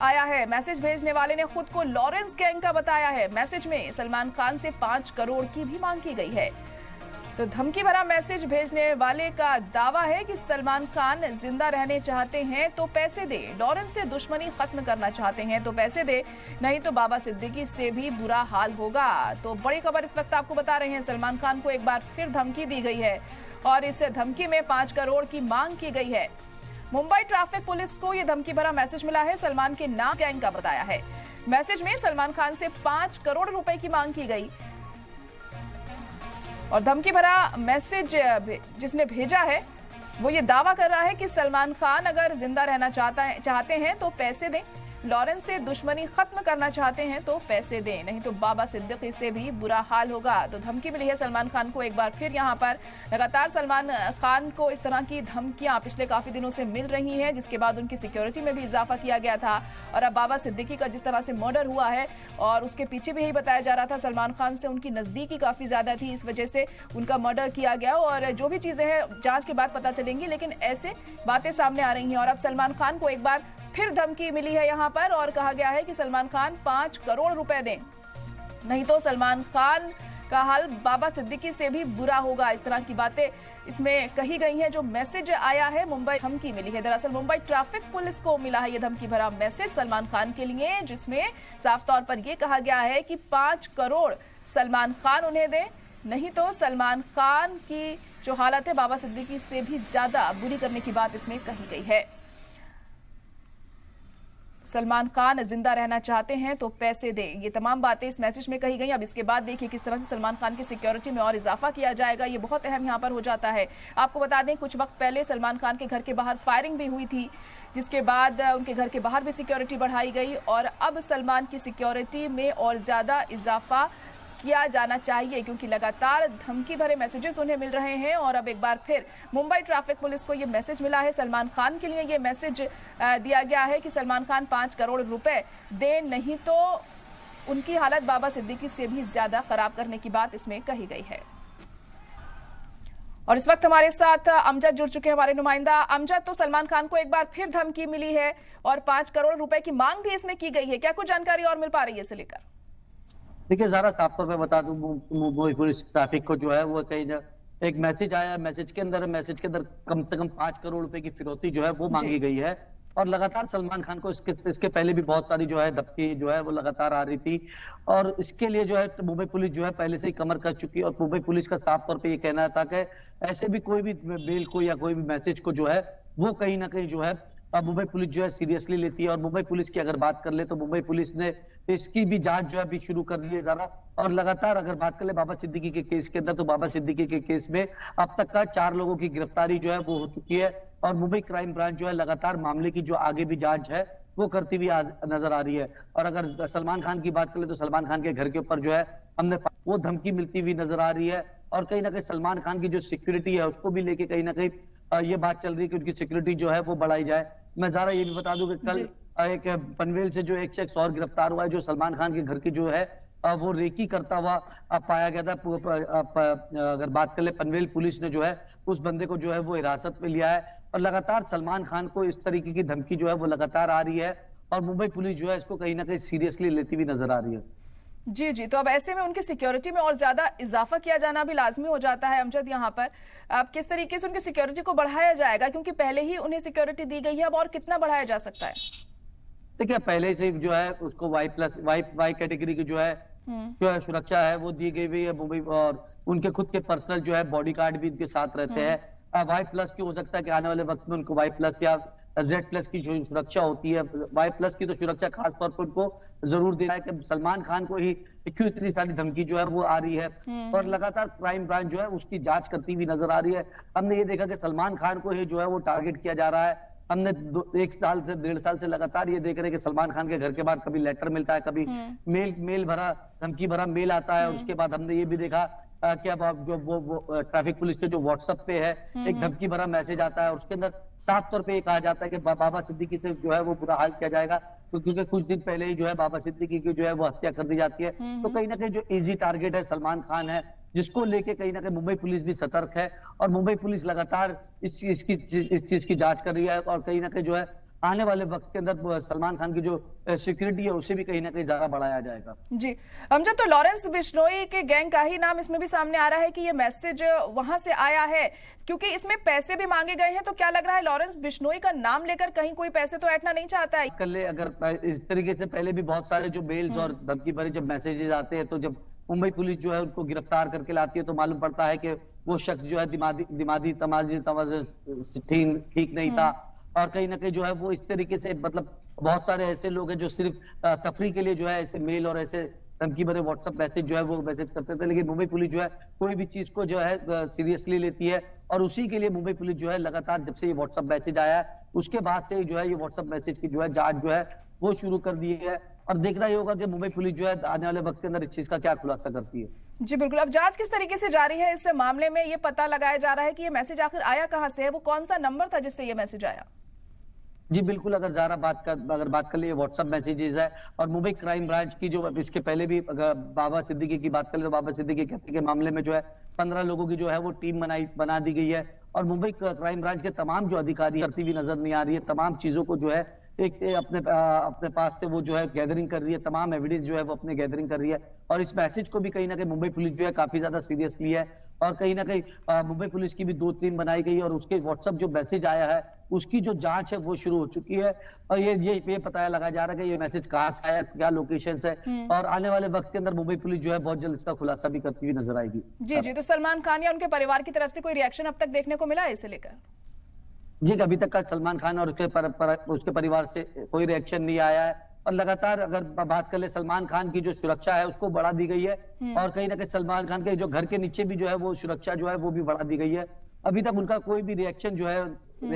आया है। मैसेज भेजने वाले ने खुद को लॉरेंस गैंग का बताया है। मैसेज में सलमान खान से 5 करोड़ की भी मांग की गई है। तो धमकी भरा मैसेज भेजने वाले का दावा है कि सलमान खान जिंदा रहने चाहते हैं तो पैसे दे, लॉरेंस से दुश्मनी खत्म करना चाहते हैं तो पैसे दे, नहीं तो बाबा सिद्दीकी से भी बुरा हाल होगा। तो बड़ी खबर इस वक्त आपको बता रहे हैं, सलमान खान को एक बार फिर धमकी दी गई है और इस धमकी में 5 करोड़ की मांग की गई है। मुंबई ट्रैफिक पुलिस को यह धमकी भरा मैसेज मिला है, सलमान के नाम गैंग का बताया है। मैसेज में सलमान खान से 5 करोड़ रुपए की मांग की गई और धमकी भरा मैसेज जिसने भेजा है वो ये दावा कर रहा है कि सलमान खान अगर जिंदा रहना चाहते हैं तो पैसे दें, लॉरेंस से दुश्मनी खत्म करना चाहते हैं तो पैसे दें, नहीं तो बाबा सिद्दीकी से भी बुरा हाल होगा। तो धमकी मिली है सलमान खान को एक बार फिर। यहाँ पर लगातार सलमान खान को इस तरह की धमकियां पिछले काफी दिनों से मिल रही हैं, जिसके बाद उनकी सिक्योरिटी में भी इजाफा किया गया था और अब बाबा सिद्दीकी का जिस तरह से मर्डर हुआ है और उसके पीछे भी यही बताया जा रहा था, सलमान खान से उनकी नजदीकी काफी ज्यादा थी, इस वजह से उनका मर्डर किया गया। और जो भी चीजें हैं जांच के बाद पता चलेंगी, लेकिन ऐसे बातें सामने आ रही हैं और अब सलमान खान को एक बार फिर धमकी मिली है यहाँ पर और कहा गया है कि सलमान खान 5 करोड़ रुपए दें, नहीं तो सलमान खान का हाल बाबा सिद्दीकी से भी बुरा होगा। इस तरह की बातें इसमें कही गई हैं। जो मैसेज आया है, मुंबई धमकी मिली है। दरअसल मुंबई ट्रैफिक पुलिस को मिला है यह धमकी भरा मैसेज सलमान खान के लिए, जिसमें साफ तौर पर यह कहा गया है कि 5 करोड़ सलमान खान उन्हें दे, नहीं तो सलमान खान की जो हालत है बाबा सिद्दीकी से भी ज्यादा बुरी करने की बात इसमें कही गई है। सलमान खान जिंदा रहना चाहते हैं तो पैसे दें, ये तमाम बातें इस मैसेज में कही गई। अब इसके बाद देखिए किस तरह से सलमान खान की सिक्योरिटी में और इजाफा किया जाएगा, ये बहुत अहम यहाँ पर हो जाता है। आपको बता दें कुछ वक्त पहले सलमान खान के घर के बाहर फायरिंग भी हुई थी, जिसके बाद उनके घर के बाहर भी सिक्योरिटी बढ़ाई गई और अब सलमान की सिक्योरिटी में और ज्यादा इजाफा किया जाना चाहिए, क्योंकि लगातार धमकी भरे मैसेजेस उन्हें मिल रहे हैं। और अब एक बार फिर मुंबई ट्रैफिक पुलिस को ये मैसेज मिला है, सलमान खान के लिए ये मैसेज दिया गया है कि सलमान खान 5 करोड़ रुपए दे, नहीं तो उनकी हालत बाबा सिद्दीकी से भी ज्यादा खराब करने की बात इसमें कही गई है। और इस वक्त हमारे साथ अमजद जुड़ चुके हैं, हमारे नुमाइंदा। अमजद, तो सलमान खान को एक बार फिर धमकी मिली है और 5 करोड़ रुपए की मांग भी इसमें की गई है, क्या कुछ जानकारी और मिल पा रही है इसे लेकर? देखिए ज़रा साफ तौर पे बता दूं, मुंबई पुलिस ट्रैफिक को जो है वो कहीं ना एक मैसेज आया, मैसेज के अंदर कम से कम 5 करोड़ रुपए की फिरौती जो है वो मांगी गई है। और लगातार सलमान खान को इसके पहले भी बहुत सारी जो है धमकी जो है वो लगातार आ रही थी और इसके लिए जो है मुंबई पुलिस जो है पहले से ही कमर कस चुकी है। और मुंबई पुलिस का साफ तौर पे ये कहना था कि ऐसे भी कोई भी मेल को या कोई भी मैसेज को जो है वो कहीं ना कहीं जो है मुंबई पुलिस जो है सीरियसली लेती है। और मुंबई पुलिस की अगर बात कर ले तो मुंबई पुलिस ने इसकी भी जांच जो है अभी शुरू कर दी है जरा। और लगातार अगर बात कर ले बाबा सिद्दीकी के केस के अंदर, तो बाबा सिद्दीकी के केस में अब तक का 4 लोगों की गिरफ्तारी जो है वो हो चुकी है और मुंबई क्राइम ब्रांच जो है लगातार मामले की जो आगे भी जांच है वो करती हुई नजर आ रही है। और अगर सलमान खान की बात कर ले तो सलमान खान के घर के ऊपर जो है हमने वो धमकी मिलती हुई नजर आ रही है और कहीं ना कहीं सलमान खान की जो सिक्योरिटी है उसको भी लेके कहीं ना कहीं ये बात चल रही है कि उनकी सिक्योरिटी जो है वो बढ़ाई जाए। मैं जरा ये भी बता दूं कि कल एक पनवेल से जो एक शख्स और गिरफ्तार हुआ है, जो सलमान खान के घर की जो है वो रेकी करता हुआ पाया गया था। अगर बात कर ले पनवेल पुलिस ने जो है उस बंदे को जो है वो हिरासत में लिया है और लगातार सलमान खान को इस तरीके की धमकी जो है वो लगातार आ रही है और मुंबई पुलिस जो है इसको कहीं ना कहीं सीरियसली लेती हुई नजर आ रही है। जी जी, तो अब ऐसे में उनकी सिक्योरिटी में और ज्यादा इजाफा किया जाना भी लाजमी हो जाता है। अमजद, यहाँ पर अब किस तरीके से उनकी सिक्योरिटी को बढ़ाया जाएगा, क्योंकि पहले ही उन्हें सिक्योरिटी दी गई है, अब और कितना बढ़ाया जा सकता है? देखिए पहले से जो है उसको वाई कैटेगरी की जो है सुरक्षा है वो दी गई हुई है मुंबई। और उनके खुद के पर्सनल जो है बॉडीगार्ड भी उनके साथ रहते हैं। वाई+ की हो सकता है कि आने वाले वक्त में उनको वाई+ या Z+ की जो सुरक्षा होती है, वाई+ की तो सुरक्षा खास तौर पर उनको जरूर देना है कि सलमान खान को ही क्यों इतनी सारी धमकी जो है वो आ रही है। और लगातार क्राइम ब्रांच जो है उसकी जांच करती हुई नजर आ रही है। हमने ये देखा कि सलमान खान को ही जो है वो टारगेट किया जा रहा है। हमने 1 साल से 1.5 साल से लगातार ये देख रहे हैं कि सलमान खान के घर के बाहर कभी लेटर मिलता है, कभी मेल भरा धमकी भरा मेल आता है। उसके बाद हमने ये भी देखा कि अब जो वो ट्रैफिक पुलिस के जो व्हाट्सएप पे है एक धमकी भरा मैसेज आता है और उसके अंदर साफ तौर पे ये कहा जाता है कि बाबा सिद्दीकी से जो है वो बुरा हाल किया जाएगा, तो क्योंकि कुछ दिन पहले ही जो है बाबा सिद्दीकी की जो है वो हत्या कर दी जाती है। तो कहीं ना कहीं जो इजी टारगेट है सलमान खान है, जिसको लेके कहीं ना कहीं मुंबई पुलिस भी सतर्क है और मुंबई पुलिस लगातार इस चीज की जांच कर रही है और कहीं ना कहीं जो है आने वाले वक्त के अंदर सलमान खान की जो सिक्योरिटी है उसे भी कहीं ना कहीं ज्यादा बढ़ाया जाएगा। जी अमजद, तो लॉरेंस बिश्नोई के गैंग का ही नाम इसमें भी सामने आ रहा है कि ये मैसेज वहां से आया है, क्योंकि इसमें पैसे भी मांगे गए हैं। तो क्या लग रहा है लॉरेंस बिश्नोई का नाम लेकर कहीं कोई पैसे तो ऐंठना नहीं चाहता है? कल अगर इस तरीके से पहले भी बहुत सारे जो मेल्स और धमकी भरे जब मैसेजेस आते हैं, तो जब मुंबई पुलिस जो है उनको गिरफ्तार करके लाती है तो मालूम पड़ता है कि वो शख्स जो है दिमागी तमाजे ठीक नहीं था। और कहीं ना कहीं जो है वो इस तरीके से मतलब बहुत सारे ऐसे लोग हैं जो सिर्फ तफरी के लिए जो है ऐसे मेल और ऐसे धमकी भरे व्हाट्सएप मैसेज जो है वो मैसेज करते थे। लेकिन मुंबई पुलिस जो है कोई भी चीज को जो है सीरियसली लेती है, और उसी के लिए मुंबई पुलिस जो है लगातार जब से ये व्हाट्सएप मैसेज आया है उसके बाद से जो है ये व्हाट्सएप मैसेज की जो है जांच जो है वो शुरू कर दी है। और देखना ही होगा कि मुंबई पुलिस जो है आने वाले वक्त के अंदर इस चीज का क्या खुलासा करती है। जी बिल्कुल, अब जांच किस तरीके से जारी है इस मामले में? ये पता लगाया जा रहा है कि ये मैसेज आखिर आया कहां से है, वो कौन सा नंबर था जिससे ये मैसेज आया? जी बिल्कुल, अगर बात कर लिए व्हाट्सएप मैसेजेस है, और मुंबई क्राइम ब्रांच की जो इसके पहले भी अगर बाबा सिद्दीकी की बात कर ले तो बाबा सिद्दीकी कहते के मामले में जो है 15 लोगों की जो है वो टीम बना दी गई है। और मुंबई क्राइम ब्रांच के तमाम जो अधिकारी करती हुई नजर नहीं आ रही है, तमाम चीजों को जो है एक अपने पास से वो जो है गैदरिंग कर रही है, तमाम एविडेंस जो है वो अपने गैदरिंग कर रही है। और इस मैसेज को भी कहीं ना कहीं मुंबई पुलिस जो है काफी ज्यादा सीरियसली है, और कहीं ना कहीं मुंबई पुलिस की भी 2 टीम बनाई गई और उसके व्हाट्सएप जो मैसेज आया है उसकी जो जांच है वो शुरू हो चुकी है। और ये पता लगाया जा रहा है कि ये मैसेज कहाँ से आया, क्या लोकेशन है, और आने वाले वक्त के अंदर मुंबई पुलिस जो है बहुत जल्द इसका खुलासा भी करती हुई नजर आएगी। जी, तो सलमान खान या उनके परिवार की तरफ से कोई रिएक्शन अब तक देखने को मिला है इसे लेकर? जी, अभी तक का सलमान खान और उसके परिवार से कोई रिएक्शन नहीं आया है। और लगातार अगर बात कर ले सलमान खान की जो सुरक्षा है उसको बढ़ा दी गई है, और कहीं ना कहीं सलमान खान के जो घर के नीचे भी जो है वो सुरक्षा जो है वो भी बढ़ा दी गई है। अभी तक उनका कोई भी रिएक्शन जो है